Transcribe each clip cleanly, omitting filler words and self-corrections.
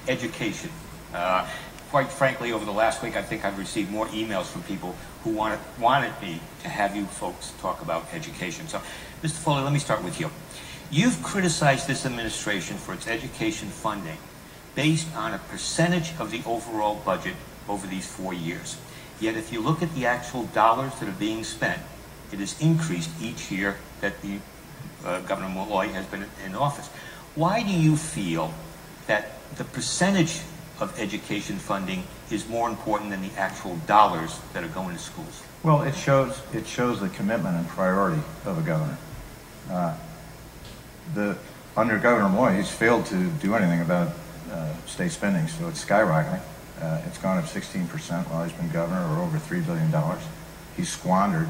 education. Quite frankly, over the last week, I think I've received more emails from people who wanted me to have you folks talk about education. So, Mr. Foley, let me start with you. You've criticized this administration for its education funding based on a percentage of the overall budget over these 4 years. Yet if you look at the actual dollars that are being spent, it has increased each year that the Governor Malloy has been in office. Why do you feel that the percentage of education funding is more important than the actual dollars that are going to schools? Well, it shows the commitment and priority of a governor. Under Governor Malloy, he's failed to do anything about state spending, so it's skyrocketing. It's gone up 16% while he's been governor, or over $3 billion. He's squandered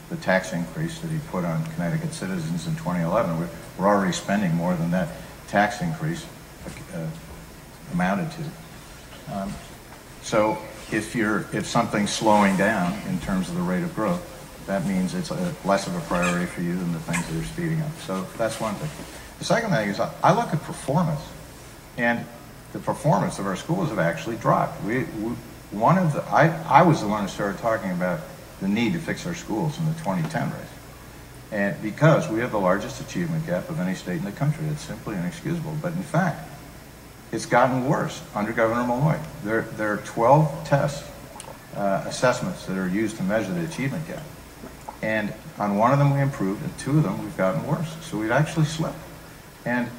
the tax increase that he put on Connecticut citizens in 2011. We're already spending more than that tax increase amounted to. So if something's slowing down in terms of the rate of growth, that means it's less of a priority for you than the things that are speeding up. So that's one thing. The second thing is I look at performance, and the performance of our schools have actually dropped. I was the one who started talking about the need to fix our schools in the 2010 race. And because we have the largest achievement gap of any state in the country. It's simply inexcusable. But in fact, it's gotten worse under Governor Malloy. There are 12 tests, assessments that are used to measure the achievement gap. And on one of them we improved, and 2 of them we've gotten worse. So we've actually slipped. And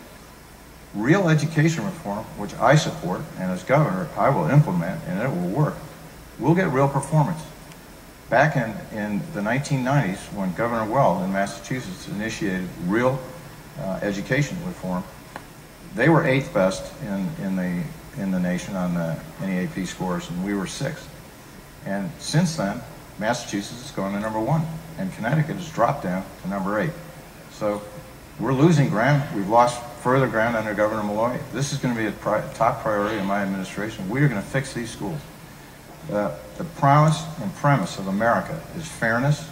real education reform, which I support, and as governor I will implement, and it will work, we'll get real performance. Back in the 1990s, when Governor Weld in Massachusetts initiated real education reform, they were 8th best in the nation on the NEAP scores, and we were 6th. And since then, Massachusetts has gone to number 1, and Connecticut has dropped down to number 8. So we're losing ground. We've lost further ground under Governor Malloy. This is going to be a top priority in my administration. We are going to fix these schools. The promise and premise of America is fairness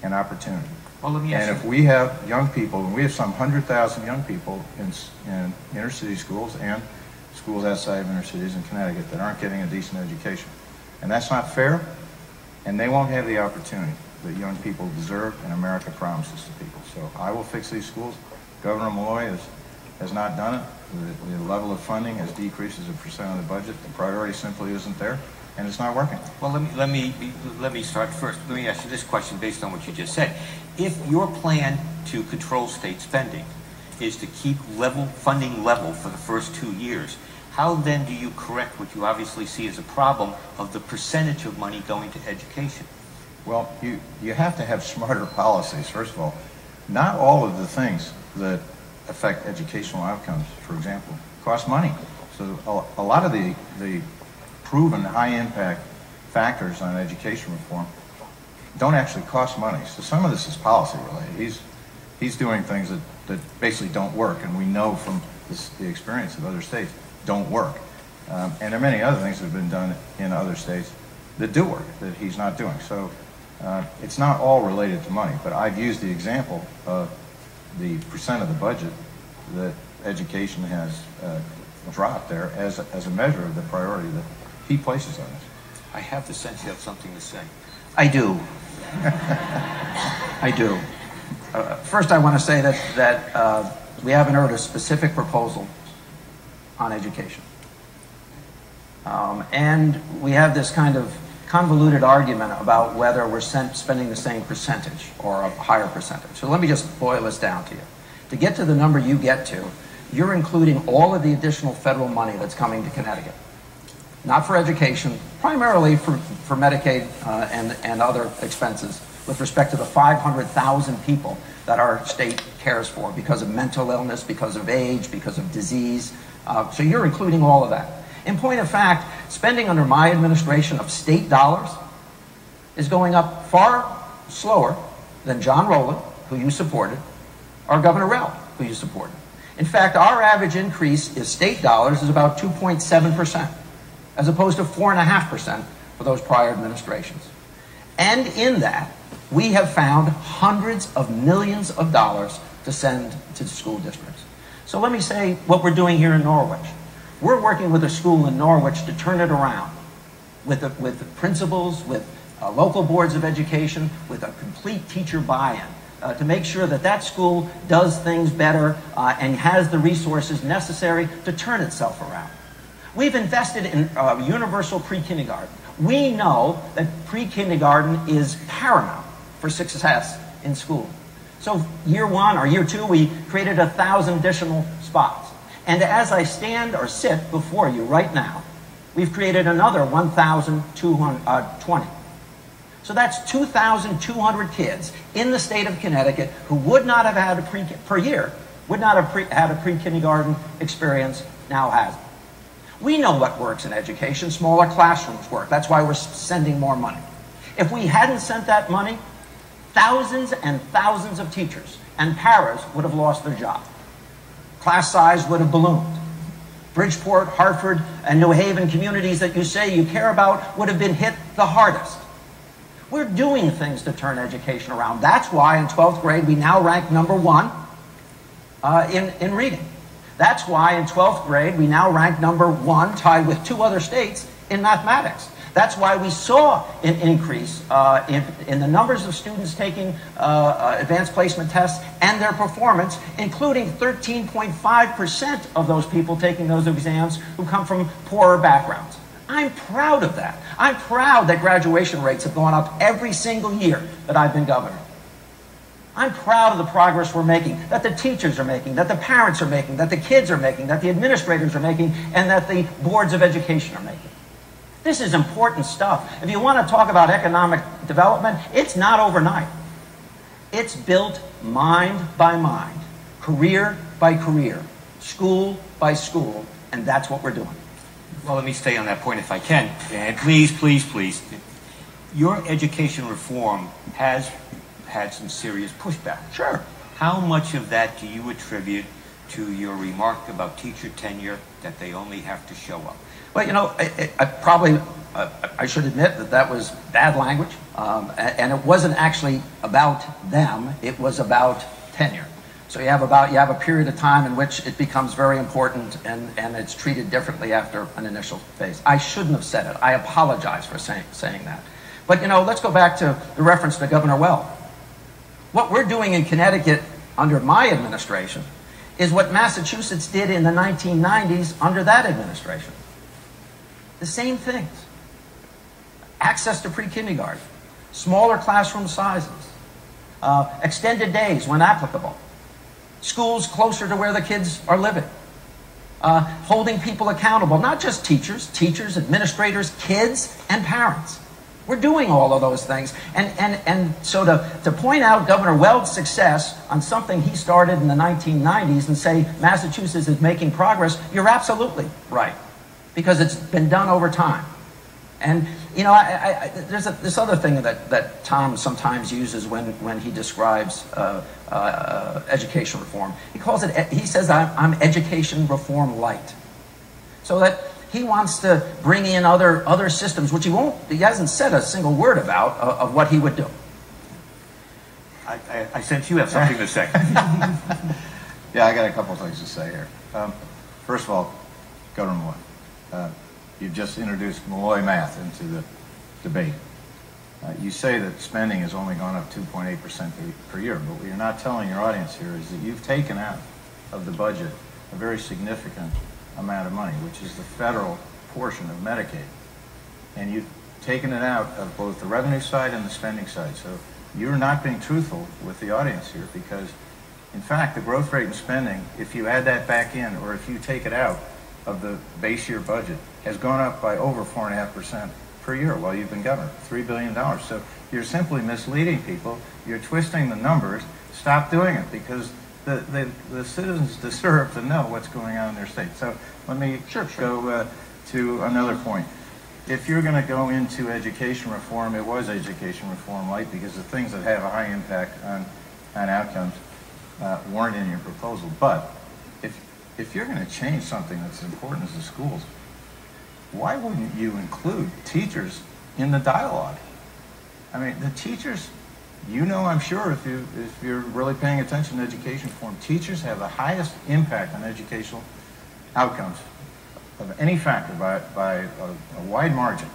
and opportunity. Well, let me ask and if we have young people, and we have some 100,000 young people in inner city schools and schools outside of inner cities in Connecticut that aren't getting a decent education, and that's not fair, and they won't have the opportunity that young people deserve and America promises to people. So I will fix these schools. Governor Malloy has not done it. The level of funding has decreased as a percent of the budget. The priority simply isn't there, and it's not working. Well, let me start first. Let me ask you this question based on what you just said. If your plan to control state spending is to keep funding level for the first 2 years, how then do you correct what you obviously see as a problem of the percentage of money going to education? Well, you have to have smarter policies, first of all. Not all of the things that affect educational outcomes, for example, cost money. So a lot of the proven high-impact factors on education reform don't actually cost money. So some of this is policy-related. He's doing things that basically don't work, and we know from the experience of other states don't work. And there are many other things that have been done in other states that do work, that he's not doing. So it's not all related to money, but I've used the example of the percent of the budget that education has dropped there as a measure of the priority that he places on us. I have the sense you have something to say. I do. I do. First, I want to say that we haven't heard a specific proposal on education. And we have this kind of convoluted argument about whether we're spending the same percentage or a higher percentage. So let me just boil this down to you. To get to the number you get to, you're including all of the additional federal money that's coming to Connecticut. Not for education, primarily for Medicaid and other expenses with respect to the 500,000 people that our state cares for because of mental illness, because of age, because of disease. So you're including all of that. In point of fact, spending under my administration of state dollars is going up far slower than John Rowland, who you supported, or Governor Rell, who you supported. In fact, our average increase in state dollars is about 2.7%, as opposed to 4.5% for those prior administrations. And in that, we have found hundreds of millions of dollars to send to school districts. So let me say what we're doing here in Norwich. We're working with a school in Norwich to turn it around with the principals, with local boards of education, with a complete teacher buy-in to make sure that that school does things better and has the resources necessary to turn itself around. We've invested in universal pre-kindergarten. We know that pre-kindergarten is paramount for success in school. So year one or year two, we created 1,000 additional spots. And as I stand or sit before you right now, we've created another 1,220. So that's 2,200 kids in the state of Connecticut who would not have had per year, would not have had a pre-kindergarten experience, now has it. We know what works in education. Smaller classrooms work. That's why we're sending more money. If we hadn't sent that money, thousands and thousands of teachers and paras would have lost their job. Class size would have ballooned. Bridgeport, Hartford, and New Haven communities that you say you care about would have been hit the hardest. We're doing things to turn education around. That's why in 12th grade we now rank #1 in reading. That's why in 12th grade we now rank #1, tied with 2 other states, in mathematics. That's why we saw an increase in the numbers of students taking advanced placement tests and their performance, including 13.5% of those people taking those exams who come from poorer backgrounds. I'm proud of that. I'm proud that graduation rates have gone up every single year that I've been governor. I'm proud of the progress we're making, that the teachers are making, that the parents are making, that the kids are making, that the administrators are making, and that the boards of education are making. This is important stuff. If you want to talk about economic development, it's not overnight. It's built mind by mind, career by career, school by school, and that's what we're doing. Well, let me stay on that point if I can. And please, please, please. Your education reform has had some serious pushback. Sure. How much of that do you attribute to your remark about teacher tenure, that they only have to show up? Well, you know, I should admit that that was bad language, and it wasn't actually about them. It was about tenure. So you have a period of time in which it becomes very important, and it's treated differently after an initial phase. I shouldn't have said it. I apologize for saying that. But you know, let's go back to the reference to Governor Weld. What we're doing in Connecticut under my administration is what Massachusetts did in the 1990s under that administration. The same things. Access to pre-kindergarten, smaller classroom sizes, extended days when applicable, schools closer to where the kids are living, holding people accountable, not just teachers, administrators, kids, and parents. We're doing all of those things. And so to point out Governor Weld's success on something he started in the 1990s and say Massachusetts is making progress, you're absolutely right, because it's been done over time. And, you know, there's this other thing that Tom sometimes uses when he describes education reform. He says, I'm education reform light. So that he wants to bring in other systems, which he hasn't said a single word about of what he would do. I sense you have something to say. Yeah, I got a couple things to say here. First of all, Governor Malloy, you've just introduced Malloy math into the debate. You say that spending has only gone up 2.8% per year, but what you're not telling your audience here is that you've taken out of the budget a very significant amount of money, which is the federal portion of Medicaid. And you've taken it out of both the revenue side and the spending side. So you're not being truthful with the audience here, because in fact the growth rate in spending, if you add that back in or if you take it out of the base year budget, has gone up by over 4.5% per year while you've been governor, $3 billion. So you're simply misleading people. You're twisting the numbers. Stop doing it, because the citizens deserve to know what's going on in their state. So let me go to another point. If you're going to go into education reform, it was education reform light, because the things that have a high impact on outcomes weren't in your proposal. But if you're going to change something that's important as the schools, why wouldn't you include teachers in the dialogue? I mean, the teachers, you know, I'm sure if you're really paying attention to education reform, teachers have the highest impact on educational outcomes of any factor by a wide margin,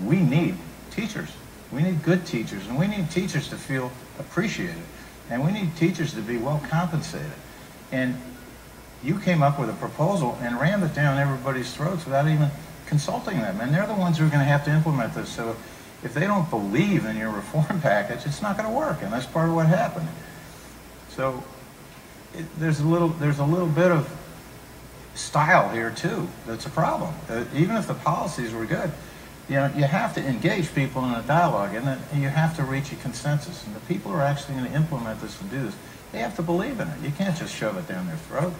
we need teachers. We need good teachers, and we need teachers to feel appreciated, and we need teachers to be well compensated. And you came up with a proposal and rammed it down everybody's throats without even consulting them, and they're the ones who are going to have to implement this. So if they don't believe in your reform package, it's not going to work, and that's part of what happened. So there's a little bit of style here too that's a problem. Even if the policies were good, you know, you have to engage people in a dialogue, and you have to reach a consensus. And the people who are actually going to implement this and do this, they have to believe in it. You can't just shove it down their throat.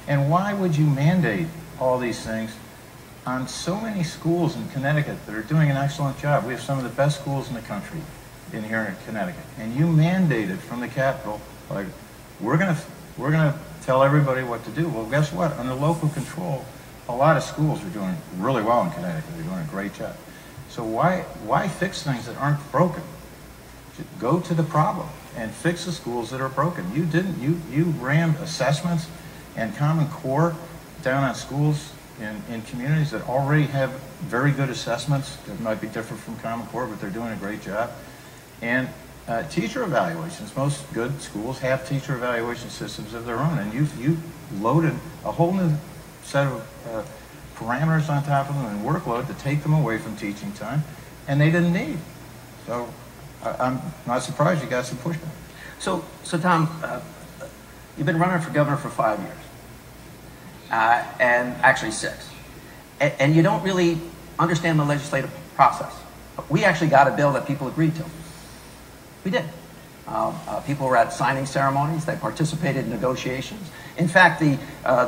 And why would you mandate all these things on so many schools in Connecticut that are doing an excellent job? We have some of the best schools in the country in here in Connecticut, and you mandated from the Capitol, like, we're gonna tell everybody what to do. Well, guess what? Under local control, a lot of schools are doing really well in Connecticut. They're doing a great job. So why fix things that aren't broken? Just go to the problem and fix the schools that are broken. You didn't. You rammed assessments and Common Core down on schools in communities that already have very good assessments. That might be different from Common Core, but they're doing a great job. And teacher evaluations. Most good schools have teacher evaluation systems of their own, and you loaded a whole new set of parameters on top of them and workload to take them away from teaching time, and they didn't need. So I'm not surprised you got some pushback. So Tom, you've been running for governor for 5 years, and actually 6, and you don't really understand the legislative process. We actually got a bill that people agreed to. We did. People were at signing ceremonies. They participated in negotiations. In fact, the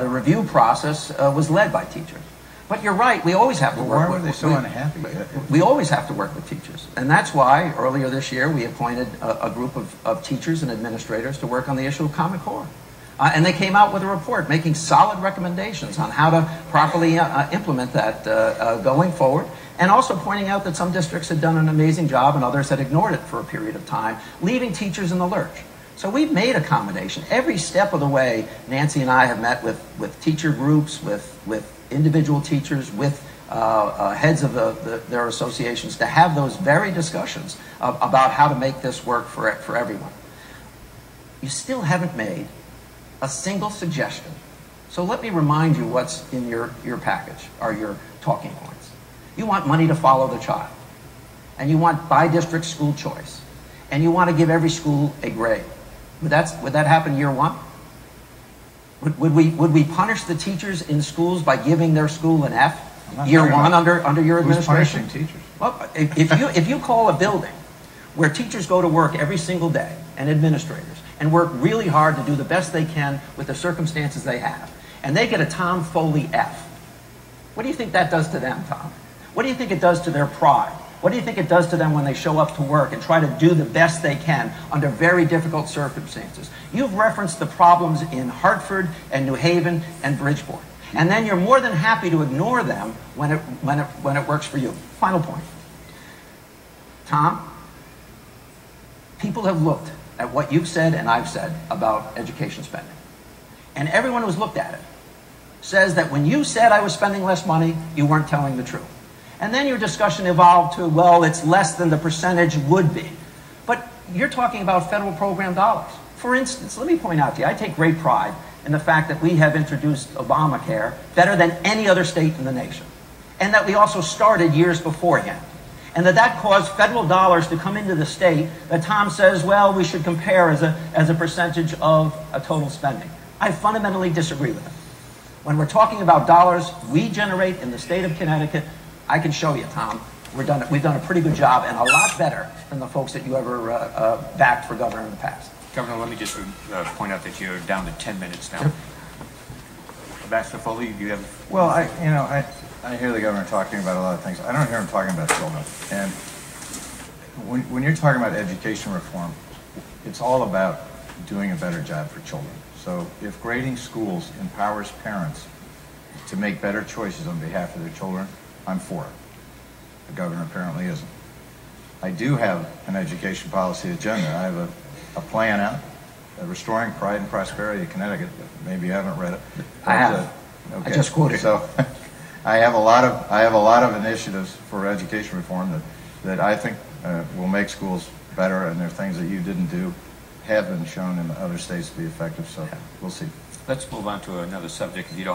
review process was led by teachers. But you're right. We always have to work. Why were they so unhappy? We always have to work with teachers, and that's why earlier this year we appointed a group of teachers and administrators to work on the issue of Common Core, and they came out with a report making solid recommendations on how to properly implement that going forward. And also pointing out that some districts had done an amazing job and others had ignored it for a period of time, leaving teachers in the lurch. So we've made accommodation. Every step of the way, Nancy and I have met with teacher groups, with individual teachers, with heads of their associations to have those very discussions about how to make this work for everyone. You still haven't made a single suggestion. So let me remind you what's in your package, or your talking points. You want money to follow the child, and you want by-district school choice, and you want to give every school a grade. Would that happen year one? Would we punish the teachers in schools by giving their school an F year one under your administration? Who's punishing teachers? Well, if you call a building where teachers go to work every single day, and administrators, and work really hard to do the best they can with the circumstances they have, and they get a Tom Foley F, what do you think that does to them, Tom? What do you think it does to their pride? What do you think it does to them when they show up to work and try to do the best they can under very difficult circumstances? You've referenced the problems in Hartford and New Haven and Bridgeport. And then you're more than happy to ignore them when it works for you. Final point. Tom, people have looked at what you've said and I've said about education spending. And everyone who's looked at it says that when you said I was spending less money, you weren't telling the truth. And then your discussion evolved to, well, it's less than the percentage would be. But you're talking about federal program dollars. For instance, let me point out to you, I take great pride in the fact that we have introduced Obamacare better than any other state in the nation. And that we also started years beforehand. And that caused federal dollars to come into the state that Tom says, well, we should compare as a percentage of a total spending. I fundamentally disagree with him. When we're talking about dollars we generate in the state of Connecticut, I can show you, Tom. We've done a pretty good job, and a lot better than the folks that you ever backed for governor in the past. Governor, let me just point out that you're down to 10 minutes now. Ambassador Foley, do you have... Well, I hear the governor talking about a lot of things. I don't hear him talking about children. And when you're talking about education reform, it's all about doing a better job for children. So if grading schools empowers parents to make better choices on behalf of their children, I'm for it. The governor apparently isn't. I do have an education policy agenda. I have a plan out, Restoring Pride and Prosperity in Connecticut. Maybe you haven't read it. I have. Okay. I just quoted it. So I have a lot of initiatives for education reform that I think will make schools better, and there are things that you didn't do have been shown in other states to be effective. So we'll see. Let's move on to another subject, if you don't